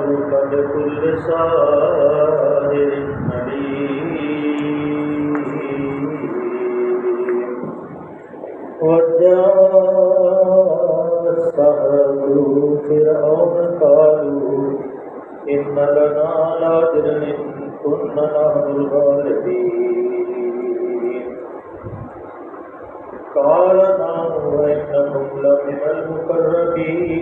ربك بكل ساحر عليم وجاء السحرة فرعون قالوا إن لنا لأجرا إن كنا نحن الغالبين قال نعم وإنكم لمن المقربين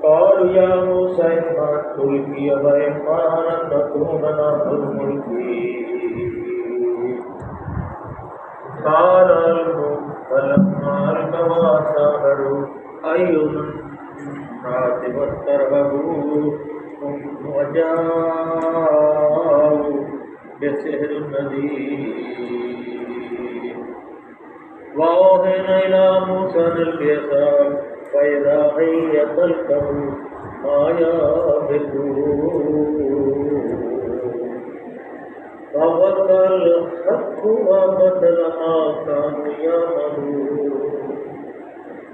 قالوا يا موسى إما أن تلقي وإما أن نكون نحن الملقين قال ألقوا فلما ألقوا السحرة أيهم الناس واسترهبوا وجاءوا بسحر عظيم وأوحينا إلى موسى أن ألق عصاك فإذا هي تلقف ما يأفكون فوقع الحق وبطل ما كانوا يعملون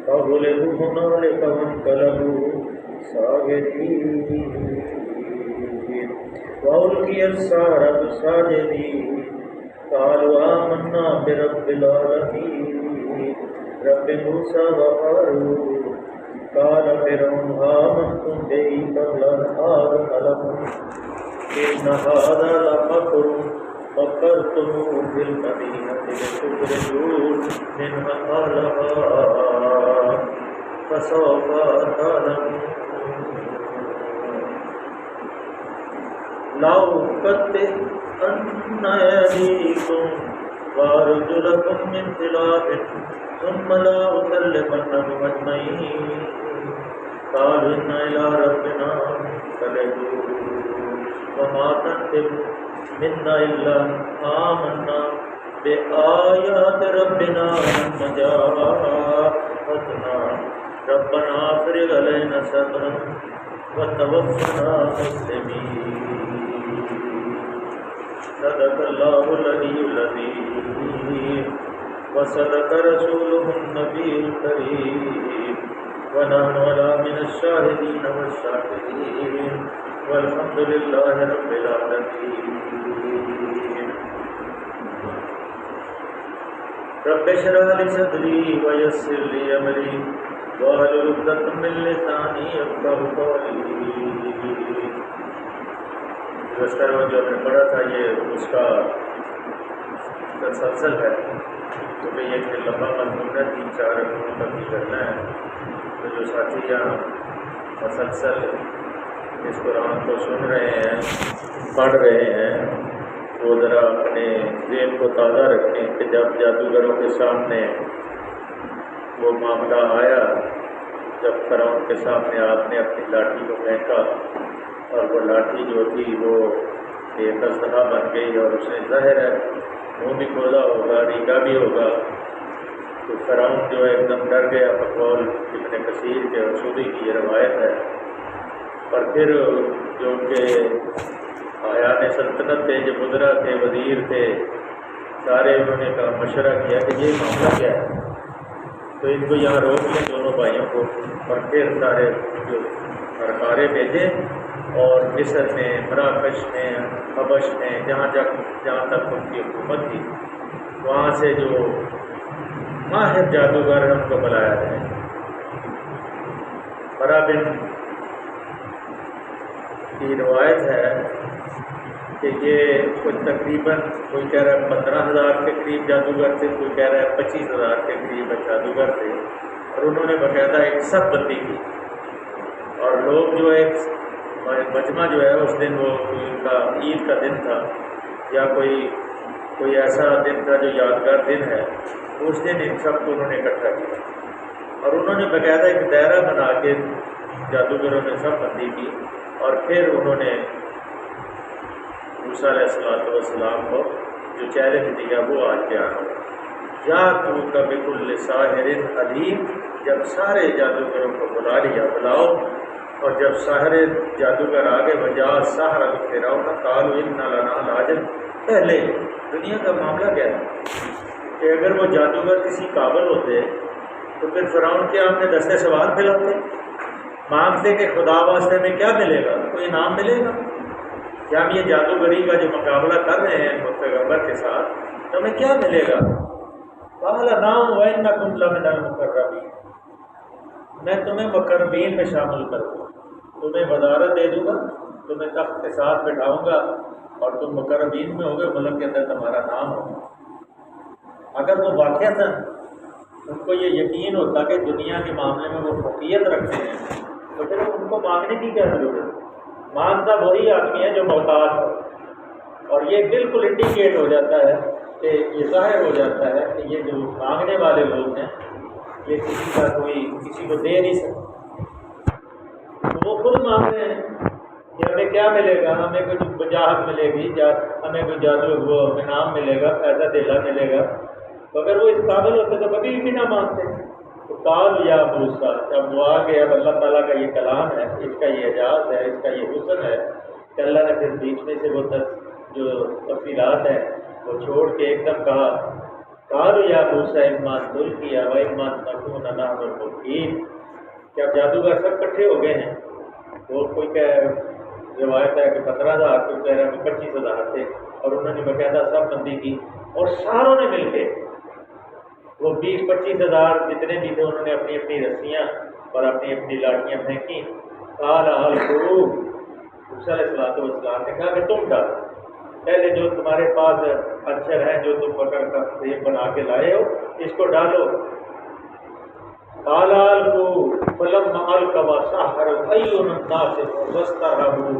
فغلبوا هنالك وانقلبوا صاغرين وألقي السحرة ساجدين قالوا آمنا برب العالمين رب موسى وهارون قال فرعون آمنتم به قبل أن آذن لكم إن هذا لمكر مكرتموه في المدينة لتخرجوا منها أهلها فسوف تعلمون لأقطعن أيديكم وأرجلكم من خلاف ثم لأصلبنكم أجمعين قالوا إنا إلى ربنا منقلبون وما تنقم منا إلا آمنا بآيات ربنا لما جاءتنا ربنا أفرغ علينا صبرا وتوفنا مسلمين صدق الله العلي العظيم وصدق رسوله النبي الكريم ونحن على من الشاهدين والشاكرين والحمد لله رب العالمين رب اشرح لي صدري ويسر لي امري واحلل عقدة من لساني يفقهوا قولي گزشتہ روز جو ہم نے پڑھا تھا یہ اس کا تسلسل ہے کیونکہ یہ کہ لمبا مضمون ہے 3-4 رکعتوں تک بھی کرنا ہے تو جو ساتھی یہاں مسلسل اس قرآن کو سن رہے ہیں پڑھ رہے ہیں وہ ذرا اپنے ذہن کو تازہ رکھیں کہ جب جادوگروں کے سامنے وہ معاملہ آیا جب فرعون کے سامنے آپ نے اپنی لاٹھی کو پھینکا اور وہ لاٹھی جو تھی وہ ایک اسلحہ بن گئی اور اس نے ظاہر ہے منہ بھی کھولا ہوگا ریگا بھی ہوگا تو فرعون جو ہے ایک دم ڈر گیا بقول ابن کثیر کے رسولی کی یہ روایت ہے اور پھر جو کہ آیان سلطنت تھے جو مدرا تھے وزیر تھے سارے انہوں نے کہا مشورہ کیا کہ یہ معاملہ کیا ہے تو ان کو یہاں روک لیں دونوں بھائیوں کو اور پھر سارے جو سرکاریں بھیجیں اور مصر میں مراکش میں حبش میں جہاں تک ان کی حکومت تھی وہاں سے جو ماہر جادوگر ہیں ان کو بلایا جائے برا بن کی روایت ہے کہ یہ کچھ تقریباً کوئی کہہ رہا ہے 15,000 کے قریب جادوگر تھے کوئی کہہ رہا ہے 25,000 کے قریب جادوگر تھے اور انہوں نے باقاعدہ ایک سخت بندی کی اور لوگ جو ایک مجمع جو ہے اس دن وہ ان کا عید کا دن تھا یا کوئی ایسا دن تھا جو یادگار دن ہے اس دن ان سب کو انہوں نے اکٹھا کیا اور انہوں نے باقاعدہ ایک دائرہ بنا کے جادوگروں نے سب بندی کی اور پھر انہوں نے موسیٰ علیہ السلام کو جو چیلنج دیا وہ آج کے آنا یا تو کبھی کل ساحر علیم جب سارے جادوگروں کو بلا لیا بلاؤ اور جب ساحر جادوگر آگے وجا سحرہ فرعون قالوا ان لنا لاجر پہلے دنیا کا معاملہ کیا ہے کہ اگر وہ جادوگر کسی قابل ہوتے تو پھر فرعون کے ہم نے دستے سوال پھیلاتے مانگتے کہ خدا واسطے میں کیا ملے گا؟ کوئی انعام ملے گا؟ کیا ہم یہ جادوگری کا جو مقابلہ کر رہے ہیں پیغمبر کے ساتھ تو ہمیں کیا ملے گا؟ قال نعم وإنکم لمن المقربین، میں تمہیں مقربین میں شامل کر دوں، تمہیں وزارت دے دوں گا، تمہیں تخت کے ساتھ بٹھاؤں گا اور تم مقربین میں ہوگے، ملک کے اندر تمہارا نام ہوگا۔ اگر وہ واقعہ تھا ان کو یہ یقین ہوتا کہ دنیا کے معاملے میں وہ فوقیت رکھتے ہیں تو پھر ان کو مانگنے کی کیا ضرورت؟ مانگتا وہی آدمی ہے جو محتاج ہو، اور یہ بالکل انڈیکیٹ ہو جاتا ہے کہ یہ ظاہر ہو جاتا ہے کہ یہ جو مانگنے والے لوگ ہیں یہ کسی کو دے نہیں سکتے، وہ خود مانگ رہے ہیں کہ ہمیں کیا ملے گا، ہمیں کوئی وجاہت ملے گی، ہمیں کوئی جادو وہ انعام ملے گا، پیسہ دھیلا ملے گا۔ تو اگر وہ اس قابل ہوتے تو کبھی بھی نہ مانگتے۔ تو قال یا موسیٰ، جب وہ آ گیا، اب اللہ تعالیٰ کا یہ کلام ہے، اس کا یہ اعجاز ہے، اس کا یہ حسن ہے کہ اللہ نے پھر بیچ میں سے وہ جو تفصیلات ہیں وہ چھوڑ کے ایک دم کہا قالوا یا موسیٰ اما تلقی و اما نکون نحن الملقین، کہ اب جادوگر سب کٹھے ہو گئے ہیں۔ وہ کوئی روایت ہے کہ 15,000، کوئی کہہ رہا ہے کہ 25,000 تھے، اور انہوں نے باقاعدہ سب بندی کی اور ساروں نے مل کے وہ 20-25,000 جتنے بھی تھے انہوں نے اپنی اپنی رسیاں اور اپنی اپنی لاٹیاں پھینکی۔ قال القوا، موسیٰ علیہ السلام نے کہا کہ تم ڈالو، پہلے جو تمہارے پاس اچھر ہیں جو تم پکڑ کر یہ بنا کے لائے ہو اس کو ڈالو۔ قال القوا فلما القوا سحروا اعین الناس واسترهبوا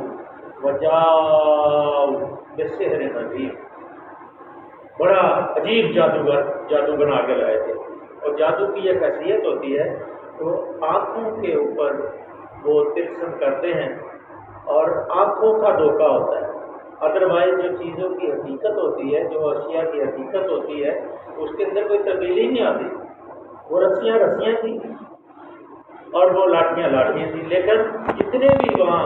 وجاءوا بسحر عظیم، بڑا عجیب جادو بنا کے لائے تھے۔ اور جادو کی ایک حیثیت ہوتی ہے تو آنکھوں کے اوپر وہ تلسم کرتے ہیں اور آنکھوں کا دھوکہ ہوتا ہے، ادروائز جو چیزوں کی حقیقت ہوتی ہے، جو اشیاء کی حقیقت ہوتی ہے اس کے اندر کوئی تبدیلی نہیں آتی۔ وہ رسیاں تھیں اور وہ لاٹیاں تھیں، لیکن جتنے بھی وہاں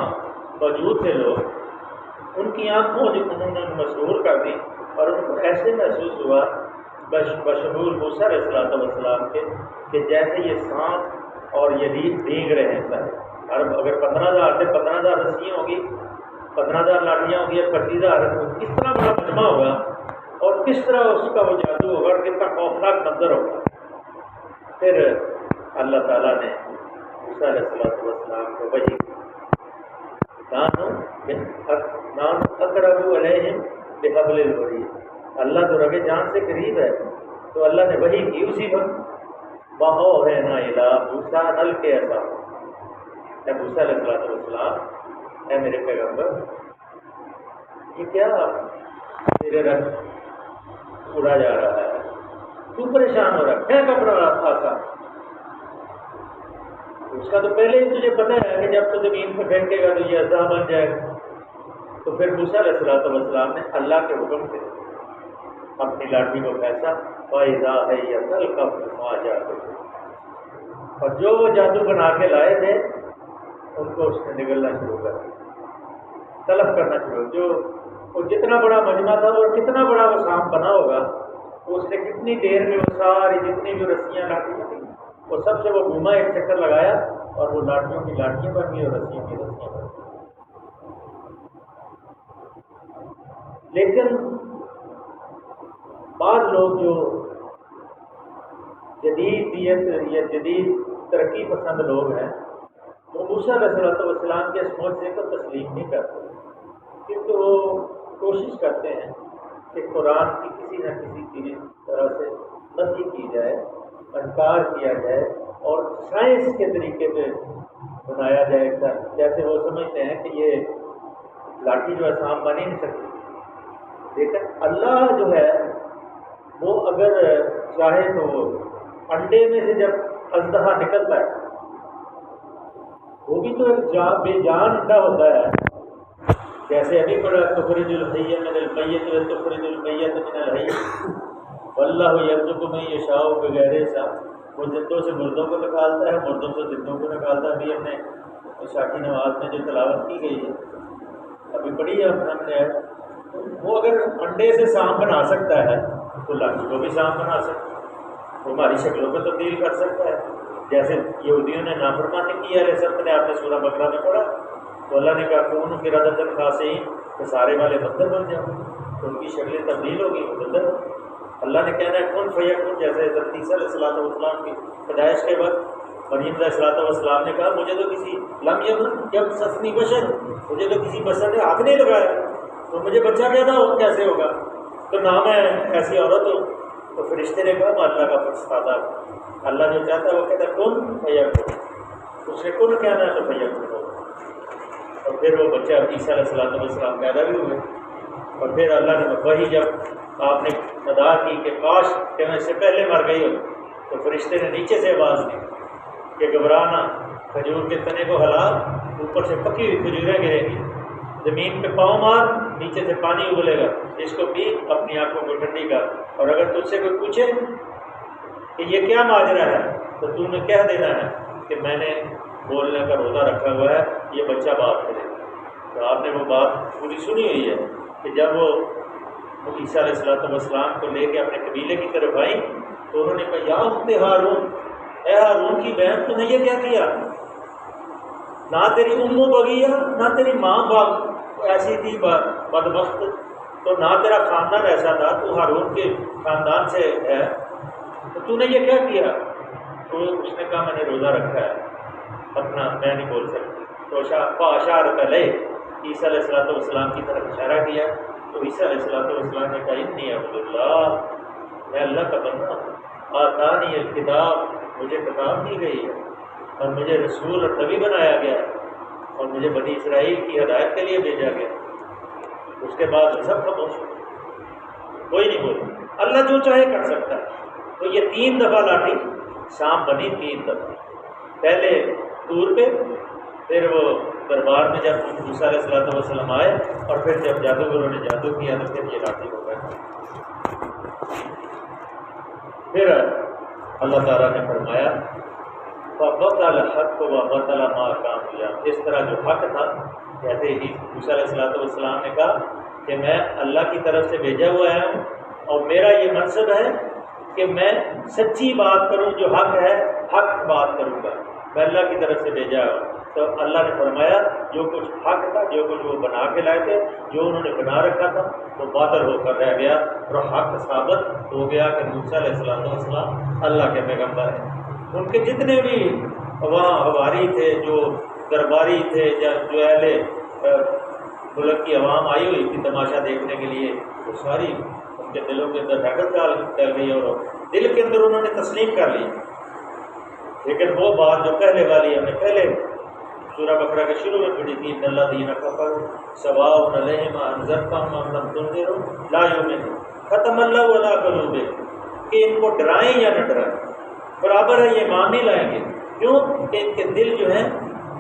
موجود تھے لوگ ان کی آنکھوں انہوں نے مسحور کر دی، اور ان کو ایسے محسوس ہوا بشمول موسیٰ علیہ السلام کے کہ جیسے یہ سانپ اور یہ ریچھ بھیگ رہے ہیں سر۔ اور اگر 15,000 تھے، 15,000 رسیاں ہوگی، 15,000 لاٹیاں ہوگی، 25,000، کس طرح بڑا مجمع ہوگا اور کس طرح اس کا وہ جادو ہوگا اور کتنا خوفناک منظر ہوگا۔ پھر اللہ تعالیٰ نے موسیٰ علیہ السلام کو وحی نام اقرب علیہم بحبل الورید، اللہ تو رگ جان سے قریب ہے، تو اللہ نے وحی کی اسی وقت وَأَوْحَيْنَا إِلَىٰ مُوسَىٰ أَنْ أَلْقِ عَصَاكَ، اے موسیٰ علیہ السلام، اے میرے پیغمبر، یہ کیا تیرے رنگ اڑا جا رہا ہے، تو پریشان ہو رہا ہے، پھینک اپنا آسا۔ اس کا تو پہلے ہی تجھے پتہ ہے کہ جب تو زمین پہ پھینکے گا تو یہ عصا بن جائے گا۔ تو پھر موسیٰ علیہ السلام نے اللہ کے حکم سے اپنی لاٹھی کو پھینسا، فَإِذَا هِيَ تَلْقَفُ مَا جَادُوهُ، اور جو وہ جادو بنا کے لائے تھے ان کو اس نے نگلنا شروع کر دیا، طلب کرنا شروع۔ جو وہ جتنا بڑا مجمع تھا اور کتنا بڑا وہ سانپ بنا ہوگا، اس نے کتنی دیر میں وہ ساری جتنی بھی رسیاں لاٹیاں تھیں وہ سب سے وہ گھوما، ایک چکر لگایا اور وہ لاٹیوں کی لاٹیاں بن گئی اور رسیوں کی رسیاں بن گئی۔ لیکن بعض لوگ جو جدیدیت یا جدید ترقی پسند لوگ ہیں وہ موسیٰ علیہ السلام کے اس معجزے کو تسلیم نہیں کرتے، کیونکہ وہ کوشش کرتے ہیں کہ قرآن کی کسی نہ کسی طرح سے نفی کی جائے، انکار کیا جائے اور سائنس کے طریقے پہ بنایا جائے، جیسے وہ سمجھتے ہیں کہ یہ لاٹھی جو ہے سانپ بن ہی نہیں سکتی۔ لیکن اللہ جو ہے وہ اگر چاہے تو انڈے میں سے جب اژدہا نکلتا ہے وہ بھی تو ایک بے جان انڈا ہوتا ہے، جیسے ابھی پڑھا تخرج الحی من المیت وتخرج المیت من الحی واللہ یرزق من یشاء بغیر حساب، وہ زندوں سے مردوں کو نکالتا ہے، مردوں سے زندوں کو نکالتا ہے۔ ابھی ہم نے شاکی نماز میں جو تلاوت کی گئی ہے ابھی پڑھی ہے ہم نے، وہ اگر انڈے سے سانپ بنا سکتا ہے تو لاٹھی کو بھی سانپ بنا سکتا ہے، وہ ہماری شکلوں کو تبدیل کر سکتا ہے۔ جیسے یہودیوں نے نافرمانی کی علیہ السلام نے، آپ نے سورہ بقرہ میں پڑھا، تو اللہ نے کہا کون قردۃ خاسئین، کہ سارے والے بندر بن جاؤ، تو ان کی شکلیں تبدیل ہوگی، وہ بندر۔ اللہ نے کہنا ہے کن فیکون، جیسے حضرت عیسیٰ علیہ السلام کی پیدائش کے وقت مریم علیہ السلام نے کہا مجھے تو کسی لم یکن جب سسنی بشر، مجھے تو کسی بشر نے ہاتھ نہیں لگایا، تو مجھے بچہ پیدا ہو کیسے ہوگا، تو نہ میں ایسی عورت ہوں۔ تو فرشتے نے کہا میں اللہ کا فرستادہ ہوں، اللہ جو چاہتا ہے وہ کہتا ہے کن فیکون، اس نے کن کہنا ہے تو فیکون ہوگا۔ اور پھر وہ بچہ عیسیٰ علیہ السلام پیدا بھی ہوئے، اور پھر اللہ نے وہی جب آپ نے ادا کی کہ کاش کہ میں اس سے پہلے مر گئی ہوں، تو فرشتے نے نیچے سے آواز دی کہ گھبرانا، کھجور کے تنے کو ہلا، اوپر سے پکی ہوئی کھجوریں گریں گی، زمین پہ پاؤں مار، نیچے سے پانی ابلے گا، اس کو پی، اپنی آنکھوں کو ٹھنڈی کر، اور اگر تجھ سے کوئی پوچھے کہ یہ کیا ماجرا ہے تو تو نے کہہ دینا ہے کہ میں نے بولنے کا روزہ رکھا ہوا ہے، یہ بچہ بات کرے۔ تو آپ نے وہ بات پوری سنی ہوئی ہے کہ جب وہ عیسیٰ علیہ السلام کو لے کے اپنے قبیلے کی طرف آئیں تو انہوں نے کہا یا اخت ہارون، اے ہارون کی بہن تو نے یہ کیا کیا، نہ تیری امو بغیہ، نہ تیری ماں باپ ایسی تھی بدبخت، تو نہ تیرا خاندان ایسا تھا، تو ہارون کے خاندان سے ہے، تو نے یہ کیا کیا؟ تو اس نے کہا میں نے روزہ رکھا ہے اپنا، میں نہیں بول سکتی۔ تو اشارت علیہ، عیسیٰ علیہ السلام کی طرف اشارہ کیا، تو عیسیٰ علیہ السلام نے کہا انی عبداللہ، میں اللہ کا بندہ ہوں، آتانی الکتاب، مجھے کتاب دی گئی ہے اور مجھے رسول اور نبی بنایا گیا اور مجھے بنی اسرائیل کی ہدایت کے لیے بھیجا گیا۔ اس کے بعد سب خاموش، کوئی نہیں بولا، اللہ جو چاہے کر سکتا ہے۔ تو یہ 3 دفعہ لاٹھی شام بنی، 3 دفعہ، پہلے طور پہ، پھر وہ دربار میں جب موسیٰ علیہ السلام آئے، اور پھر جب جادوگروں نے جادو کیا تو پھر یہ لاٹھی ہو گیا۔ پھر اللہ تعالیٰ نے فرمایا فَبَطَلَ الْحَقُّ وَبَطَلَ مَا كَانُوا يَعْمَلُونَ، اس طرح جو حق تھا، جیسے ہی موسیٰ علیہ السلام نے کہا کہ میں اللہ کی طرف سے بھیجا ہوا ہوں اور میرا یہ منصب ہے کہ میں سچی بات کروں، جو حق ہے حق بات کروں گا، میں اللہ کی طرف سے بھیجا ہوں۔ تو اللہ نے فرمایا جو کچھ حق تھا، جو کچھ وہ بنا کے لائے تھے، جو انہوں نے بنا رکھا تھا وہ باطل ہو کر رہ گیا، اور حق ثابت ہو گیا کہ موسیٰ علیہ السلام اللہ کے پیغمبر ہیں۔ ان کے جتنے بھی وہاں حواری تھے، جو درباری تھے، جو اہل ملک کی عوام آئی ہوئی تھی تماشا دیکھنے کے لیے، وہ ساری ان کے دلوں کے اندر حقت ڈال گئی اور دل کے اندر انہوں نے تسلیم کر لی۔ لیکن وہ بات جو پہلے والی ہم نے پہلے سورہ بقرہ کے شروع میں پڑھی تھی، ان الذین کفروا سواء علیہم انذرتہم ام لم تنذرہم لا یؤمنون، ختم اللہ علی قلوبہم، کہ ان کو ڈرائیں یا نہ ڈرائیں برابر ہے، یہ ایمان نہیں لائیں گے۔ کیوں کہ ان کے دل جو ہیں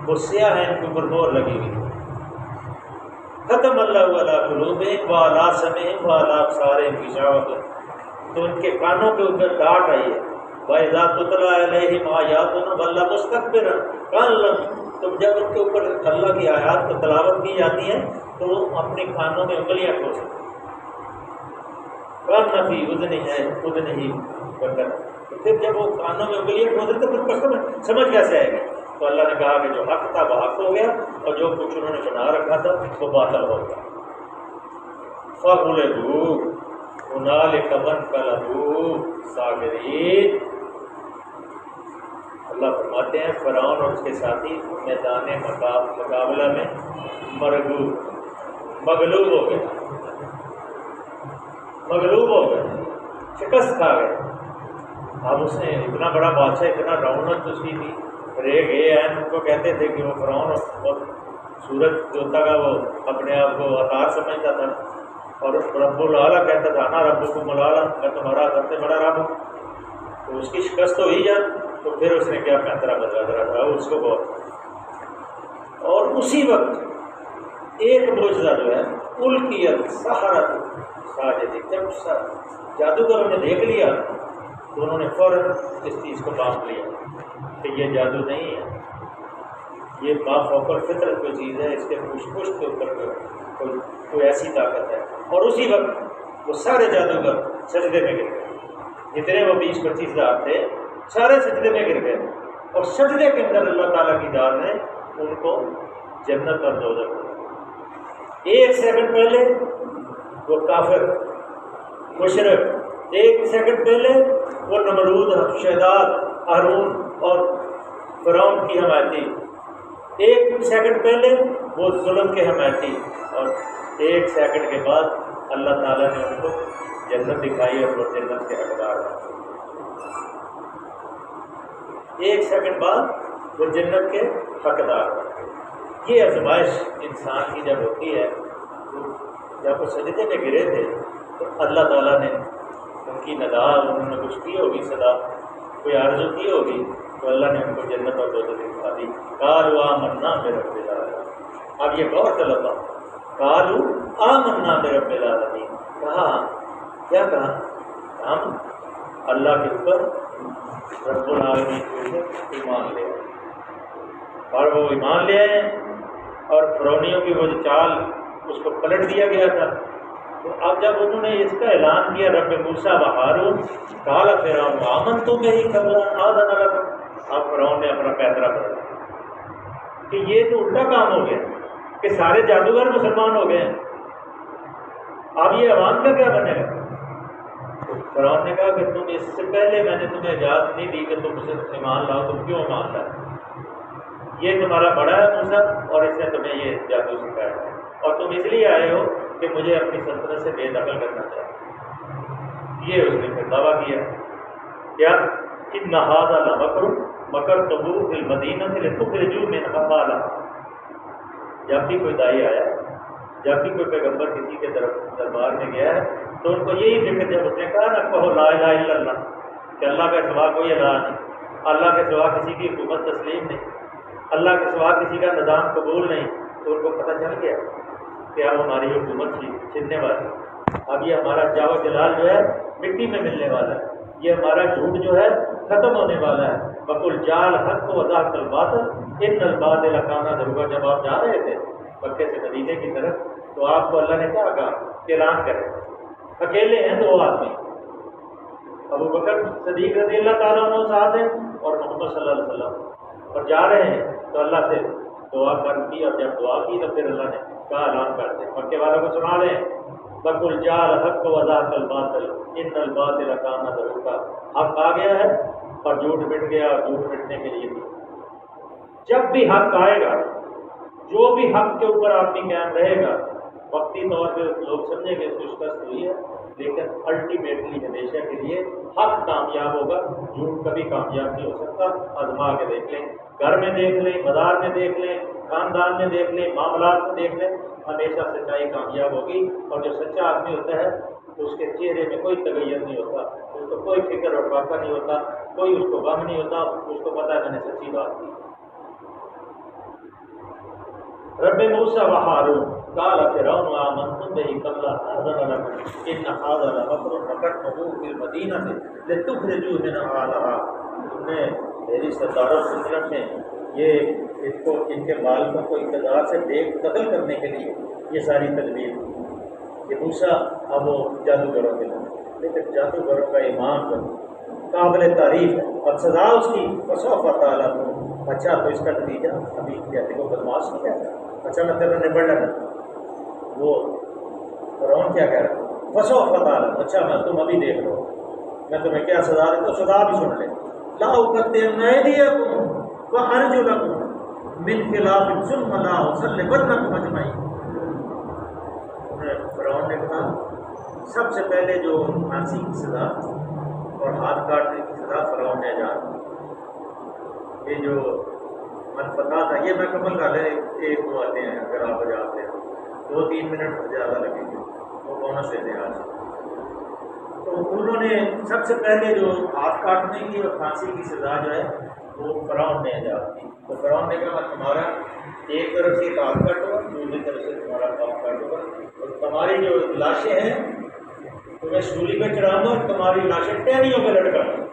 وہ سیاہ ہیں، ان کے اوپر مہر لگی ہوئی۔ ختم اللہ علی قلوبہم وعلی سمعہم وعلی ابصارہم غشاوۃ، تو ان کے کانوں کے اوپر ڈانٹ آئی ہے۔ وَإِذَا تُتْلَىٰ عَلَيْهِمْ آيَاتُنَا وَلَّوْا مُسْتَكْبِرًا كَأَن تو جب ان کے اوپر اللہ کی آیات کو تلاوت کی جاتی ہے تو وہ اپنے کانوں میں انگلیاں ٹھوستے ہیں، کان فی اذنہ وقر، تو پھر جب وہ کانوں میں انگلیاں ٹھوستے تو پھر سمجھ کیسے آئے گا؟ تو اللہ نے کہا کہ جو حق تھا وہ حق ہو گیا اور جو کچھ انہوں نے بنا رکھا تھا وہ باطل ہو گیا۔ فَغُلِبُوا هُنَالِكَ وَانقَلَبُوا صَاغِرِينَ، اللہ فرماتے ہیں فرعون اور اس کے ساتھی میدان مقابلہ میں مغلوب ہو گئے، شکست کھا گئے۔ اب اس نے اتنا بڑا بادشاہ، اتنا رونق اس کی تھی، ریگ ان کو کہتے تھے کہ وہ فرعون اور سورج جو تھا وہ اپنے آپ کو اطار سمجھتا تھا، اور رب العلیٰ کہتا تھا انا ربکم الاعلیٰ، میں تمہارا سب سے بڑا رب ہوں۔ تو اس کی شکست تو ہوئی جب، تو پھر اس نے کیا فیصلہ بدلا رہا اس کو بہت، اور اسی وقت ایک معجزہ جو ہے القیت سحرۃ ساجدین، جب جادوگروں نے دیکھ لیا تو انہوں نے فوراً اس چیز کو باندھ لیا کہ یہ جادو نہیں ہے، یہ مافوق الفطرت کوئی چیز ہے، اس کے پشت کے اوپر کوئی ایسی طاقت ہے۔ اور اسی وقت وہ سارے جادوگر سجدے میں گر گئے، جتنے وہ 20-25 ہزار تھے سارے سجدے میں گر گئے، اور سجدے کے اندر اللہ تعالیٰ کی ذات نے ان کو جنت اور دوزخ دیا۔ ایک سیکنڈ پہلے وہ کافر مشرک، ایک سیکنڈ پہلے وہ نمرود، شہداد، ہارون اور فرعون کی حمایتی، ایک سیکنڈ پہلے وہ ظلم کے حمایتی، اور ایک سیکنڈ کے بعد اللہ تعالیٰ نے ان کو جنت دکھائی اور وہ جنت کے حقدار ہیں۔ ایک سیکنڈ بعد وہ جنت کے حقدار ہیں۔ یہ آزمائش انسان کی جب ہوتی ہے، جب وہ سجدے میں گرے تھے تو اللہ تعالیٰ نے ان کی ندا، انہوں نے کچھ کی ہوگی صدا، کوئی آرزو کی ہوگی، تو اللہ نے ان کو جنت اور دوزخ دکھا دی۔ قالوا آمنا برب العالمین۔ اب یہ غور طلبا، قالوا آمنا برب العالمین، کہا کیا کہا؟ ہم اللہ کے اوپر رب العالمین کے اوپر ایمان لے آئے، اور وہ ایمان لے آئے اور فرعونیوں کی وہ جو چال اس کو پلٹ دیا گیا تھا۔ تو اب جب انہوں نے اس کا اعلان کیا رب موسیٰ و ہارون، قال فرعون آمنتم بہ قبل ان آذن لکم، اب فرعون نے اپنا پیترا بدلا کہ یہ تو الٹا کام ہو گیا کہ سارے جادوگر مسلمان ہو گئے ہیں، اب یہ عوام کا کیا بنے گا؟ فرعون نے کہا کہ تم اس سے پہلے میں نے تمہیں اجازت نہیں دی کہ تم اسے ایمان لاؤ، تم کیوں ایمان لائے؟ یہ تمہارا بڑا ہے موسیٰ اور اس نے تمہیں یہ جادو سکھایا ہے، اور تم اس لیے آئے ہو کہ مجھے اپنی سلطنت سے بے دخل کرنا چاہتے۔ یہ اس نے پھر دعویٰ کیا کیا ان ھذا لمکر مکرتہ فی المدینہ لتخرجوا منھا اہلھا۔ جب بھی کوئی داعی آیا، جب بھی کوئی پیغمبر کسی کے دربار میں گیا ہے تو ان کو یہی فکر، جب اس نے کہا نا کہو لا الہ الا اللہ، کہ اللہ کے سوا کوئی الہ نہیں، اللہ کے سوا کسی کی حکومت تسلیم نہیں، اللہ کے سوا کسی کا نظام قبول نہیں، تو ان کو پتہ چل گیا کہ اب ہماری حکومت چھننے والی، اب یہ ہمارا جاہ و جلال جو ہے مٹی میں ملنے والا ہے، یہ ہمارا جھوٹ جو ہے ختم ہونے والا ہے۔ وَقُلْ جَاءَ الْحَقُّ وَزَهَقَ الْبَاطِلُ إِنَّ الْبَاطِلَ كَانَ زَهُوقًا۔ جب آپ جا رہے تھے مکے سے مدینے کی طرف تو آپ کو اللہ نے کیا کہا کہ اعلان کرے، اکیلے ہیں دو آدمی، ابو بکر صدیق رضی اللہ تعالیٰ عنہ ساتھ ہیں اور محمد صلی اللہ علیہ وسلم، اور جا رہے ہیں تو اللہ سے دعا کر دی، اور جب دعا کی تو پھر اللہ نے کہا اعلان کر دیں، مکے والوں کو سنا دیں وَقُلْ جَاءَ الْحَقُّ وَزَهَقَ الْبَاطِلُ إِنَّ الْبَاطِلَ كَانَ زَهُوقًا۔ حق آ گیا ہے اور جھوٹ مٹ گیا، اور جھوٹ مٹنے کے لیے جب بھی حق آئے گا، جو بھی حق کے اوپر آدمی قائم رہے گا، وقتی طور پہ لوگ سمجھیں گے اس کو شکست ہوئی ہے، لیکن الٹیمیٹلی ہمیشہ کے لیے حق کامیاب ہوگا، جھوٹ کبھی کامیاب نہیں ہو سکتا۔ آزما کے دیکھ لیں، گھر میں دیکھ لیں، بازار میں دیکھ لیں، خاندان میں دیکھ لیں، معاملات میں دیکھ لیں، ہمیشہ سچائی کامیاب ہوگی، اور جو سچا آدمی ہوتا ہے اس کے چہرے میں کوئی تغیر نہیں ہوتا، اس کو کوئی فکر اور فاقہ نہیں ہوتا، کوئی اس کو غم نہیں ہوتا، اس کو پتہ ہے میں نے سچی بات کی۔ رب موسیٰ و ہارون قال فرعون آمنتم بہ قبل ان آذن لکم ان ھذا لمکر مکرتہ فی المدینہ لتخرجوا منھا اہلھا۔ تم نے میری سرداروں سلطنت میں یہ ان کے مالکوں کو اقتدار سے بے دخل کرنے کے لیے یہ ساری تدبیر، یہ موسیٰ اب وہ جادوگروں کے لیے، لیکن جادوگروں کا ایمان قابل تعریف ہے اور سزا اس کی فسوف تعلمون۔ اچھا تو اس کا نتیجہ ابھی کہتے کو بدماش نہیں کہتا، اچھا میں تیرا نبڑ لگا، وہ فرعون کیا کہہ رہا ہے فسوف تعلمون، اچھا میں تم ابھی دیکھ لو میں تمہیں کیا سزا دیتا ہوں، سزا بھی سن لے۔ لا اقطعن ایدیکم وارجلکم من خلاف ثم لاصلبنکم اجمعین۔ فرعون نے کہا سب سے پہلے جو پھانسی کی سزا اور ہاتھ کاٹنے کی سزا فرعون نے ایجاد کی، یہ جو منفتہ تھا یہ میں کمل کر لیں، ایک دو آتے ہیں اگر آپ بجاتے ہیں 2-3 منٹ زیادہ لگیں گے، وہ بونس دیتے ہیں آج۔ تو انہوں نے سب سے پہلے جو ہاتھ کاٹنے کی اور پھانسی کی سزا جو ہے وہ فرعون نے ایجاد کی۔ تو فرعون نے کہا تمہارا ایک طرف سے ہاتھ کاٹو گا، دوسری طرف سے تمہارا ہاتھ کاٹو گا، اور تمہاری جو لاشیں ہیں تمہیں سولی پہ چڑھاؤں گا، اور تمہاری لاشیں ٹہنیوں پہ لٹکاؤں گا،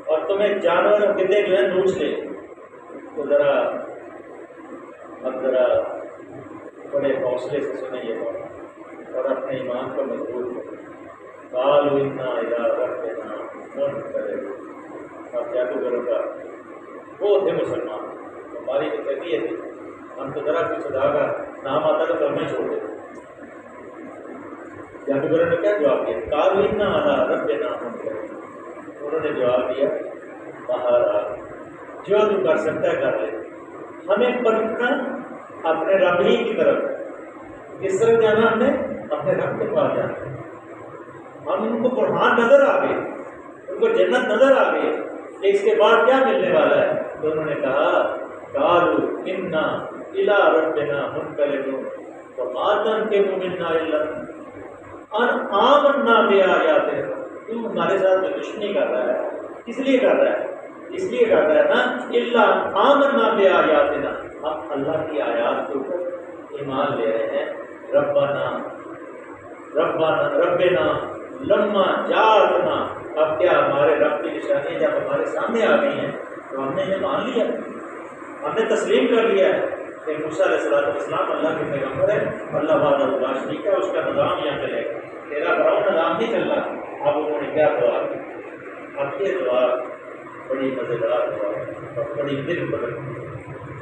اور تمہیں جانور اور گدے جو ہیں نوچ لے۔ تو ذرا بڑے حوصلے سے سنیں یہ بات اور اپنے ایمان کو مضبوط کریں۔ قالوا انا الی ربنا منقلبون۔ اب جادوگروں کا وہ تھے مسلمان. ہماری تو کیفیت ہے ہم تو ذرا بھی خدا کا نام آتا تو ہمیں چھوڑ دیتے. جادوگروں نے کیا جواب دیا؟ کالنا والا رب نام انہوں نے جواب دیا باہر آ جو تو کر سکتا ہے کر لے. ہمیں پلٹنا اپنے رب ہی کی طرف. کس طرف جانا؟ ہم نے اپنے رب کے پاس جانا. ہم ان کو برہان نظر آ گئے, ان کو جنت نظر آ گئی کہ اس کے بعد کیا ملنے والا ہے. تو انہوں نے کہا قالوا انا الی ربنا منقلبون وما تنقم منا الا ان آمنا بآیاتہ. تو ہمارے ساتھ جو دشمنی کر رہا ہے کس لیے کر رہا ہے؟ اس لیے کر رہا ہے نا الا آمنا بآیاتنا, ہم اللہ کی آیات کے اوپر ایمان لے رہے ہیں. ربنا لما جاءتنا, اب کیا ہمارے رب کی نشانیاں جب ہمارے سامنے آ گئی ہیں تو ہم نے یہ مان لیا, ہم نے تسلیم کر لیا ہے کہ موسیٰ علیہ السلام اللہ کے پیغمبر ہے, اللہ وحدہ لا شریک ہے, اس کا نظام یہاں چلے گا, تیرا بڑا نظام نہیں چل رہا. اب انہوں نے کیا دعا کی؟ اب یہ دعا بڑی مزیدار دعا اور بڑی دل بدل.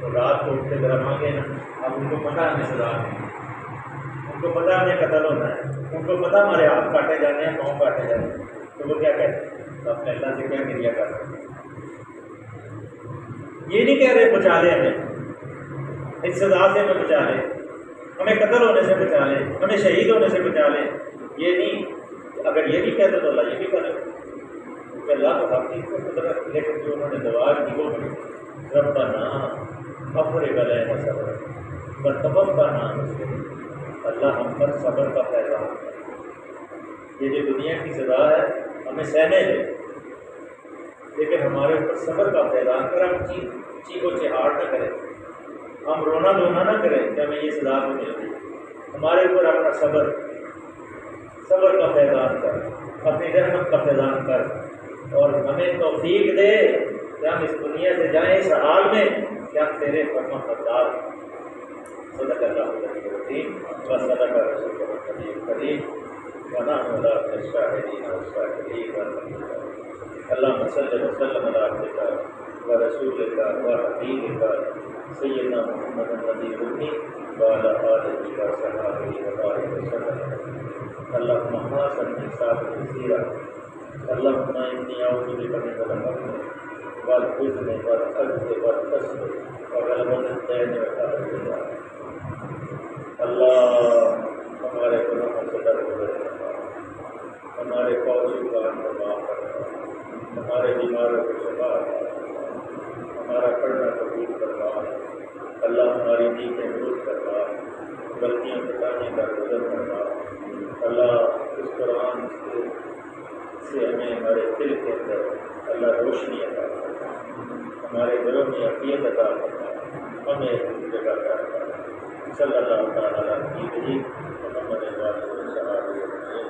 تو رات کو اٹھ کے ذرا مانگے نا, اب ان کو پتہ ہمیں سزا ہے, ان کو پتہ ہمیں قتل ہونا ہے, ان کو پتہ ہمارے ہاتھ کاٹے جانے ہیں, پاؤں کاٹے جانے ہیں, تو وہ کیا کہتے ہیں؟ اپنے اللہ سے کیا کریا کر رہے ہیں؟ یہ نہیں کہہ رہے بچا لے ہمیں اس سزا سے, ہمیں بچا لے, ہمیں قتل ہونے سے بچا لے, ہمیں شہید ہونے سے بچا لے. یہ نہیں, اگر یہ بھی کہتے تو اللہ یہ بھی کرے, کیونکہ اللہ کو حقیقت کو قدرت. لیکن جو انہوں نے دعا کی وہ ربنا افرغ علینا صبرا وتوفنا مسلمین, اللہ ہم پر صبر کا فیضان کر. یہ جو دنیا کی سزا ہے ہمیں سہنے دے, لیکن ہمارے اوپر صبر کا فیضان کر. ہم چیخ و چہاڑ نہ کریں, ہم رونا دھونا نہ کریں کہ ہمیں یہ سزا بھی مل گئی. ہمارے اوپر اپنا صبر کا فیضان کر, اپنی رحمت کا فیضان کر, اور ہمیں توفیق دے کہ ہم اس دنیا سے جائیں اس حال میں کہ ہم تیرے فرما بردار. صدق اللہ العلی العظیم و صدق رسول النبی الکریم ونحن علی الشاہدین والشاکرین. اللہم صلی وسلم علی عبدک ورسولک وحبیبک سیدنا محمد النبی الامی وعلی آلہ وصحبہ وبارک وسلم. اللہم حسن حساب کثیرا, اللہم انی اعوذ بک من الغم والحزن والعجز والکسل وغلبۃ الدین وقہر الرجال. اللہ ہمارے گناہوں سے درگزر فرما, ہمارے فوجی کام کو معاف کرنا, ہمارے بیماروں کو شفا فرما, ہمارا پڑھنا قبول کرنا. اللہ ہماری نیکیں درست کرنا, غلطیاں بتانے کا گزر کرنا. اللہ اس قرآن سے ہمیں ہمارے دل کے اندر اللہ روشنی عطا کرنا, ہمارے دلوں میں عقیدت عطا کرنا, ہمیں اس جگہ کا صلی اللہ تعالیٰ علیہ وسلم.